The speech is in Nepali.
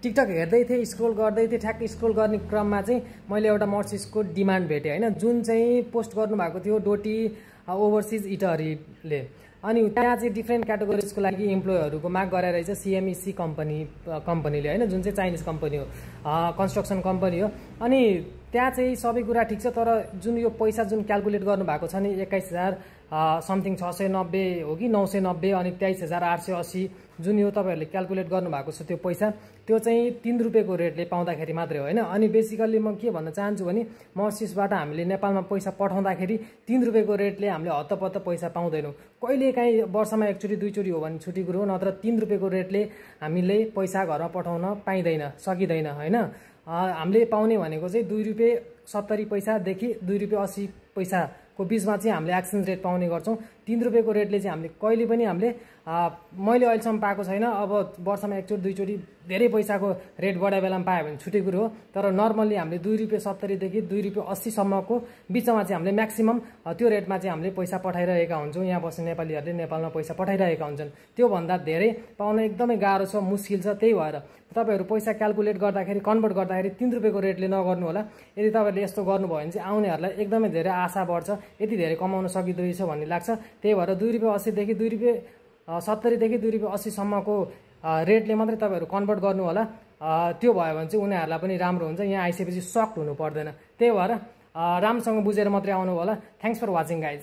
टिकटक हेर्दै थिएँ, स्क्रोल गर्दै थिएँ, ठ्याक्क स्क्रोल गर्ने क्रममा चाहिँ मैले एउटा मर्सिसको डिमान्ड भेटेँ होइन, जुन चाहिँ पोस्ट गर्नुभएको थियो डोटी ओभरसिज इटहरीले। अनि त्यहाँ चाहिँ डिफ्रेन्ट क्याटेगोरिजको लागि इम्प्लोयहरूको माग गराएर रहेछ सिएमइसी कम्पनीले होइन, जुन चाहिँ चाइनिज कम्पनी हो, कन्स्ट्रक्सन कम्पनी हो। अनि त्यहाँ चाहिँ सबै कुरा ठिक छ, तर जुन यो पैसा जुन क्यालकुलेट गर्नुभएको छ नि 21,000 समथिङ 690 हो कि 990 अनि 23,880 जुन यो तपाईँहरूले क्यालकुलेट गर्नुभएको छ त्यो पैसा, त्यो चाहिँ 3 रुपियाँको रेटले पाउँदाखेरि मात्रै हो होइन। अनि बेसिकल्ली म के भन्न चाहन्छु भने मर्सिसबाट हामीले नेपालमा पैसा पठाउँदाखेरि 3 रुपियाँको रेटले हामीले हत्तपत्त पैसा पाउँदैनौँ। कहिलेकाहीँ वर्षमा एकचोटि दुईचोटि हो भने छुट्टी कुरो हो, नत्र 3 रुपियाँको रेटले हामीले पैसा घरमा पठाउन पाइँदैन, सकिँदैन होइन। हामीले पाउने भनेको चाहिँ 2 रुपियाँ 70 पैसादेखि 2 रुपियाँ 80 पैसाको बिचमा चाहिँ हामीले एक्सचेन्ज रेट पाउने गर्छौँ। 3 रुपियाँको रेटले चाहिँ हामीले कहिले पनि मैले अहिलेसम्म पाएको छैन। अब वर्षमा एकचोटि दुईचोटि धेरै पैसाको रेट बढाए बेलामा पायो भने छुट्टै कुरो हो, तर नर्मल्ली हामीले 2 रुपियाँ 70 देखि 2 रुपियाँ 80 सम्मको बिचमा चाहिँ हामीले म्याक्सिमम त्यो रेटमा चाहिँ हामीले पैसा पठाइरहेका हुन्छौँ। यहाँ बस्ने नेपालीहरूले नेपालमा पैसा पठाइरहेका हुन्छन्। त्योभन्दा धेरै पाउन एकदमै गाह्रो छ, मुस्किल छ। त्यही भएर तपाईँहरू पैसा क्यालकुलेट गर्दाखेरि, कन्भर्ट गर्दाखेरि 3 रुपियाँको रेटले नगर्नु होला। यदि तपाईँहरूले यस्तो गर्नुभयो भने चाहिँ आउनेहरूलाई एकदमै धेरै आशा बढ्छ, यति धेरै कमाउन सकिँदैछ भन्ने लाग्छ। त्यही भएर 2 रुपियाँ 80 देखि 2 रुपियाँ 70 देखि 2 रुपियाँ 80 सम्मको रेटले मात्रै तपाईँहरू कन्भर्ट गर्नु होला। त्यो भयो भने चाहिँ उनीहरूलाई पनि राम्रो हुन्छ, यहाँ आइसकेपछि सक्ड हुनु पर्दैन। त्यही भएर राम्रोसँग बुझेर मात्रै आउनु होला। Thanks for watching guys.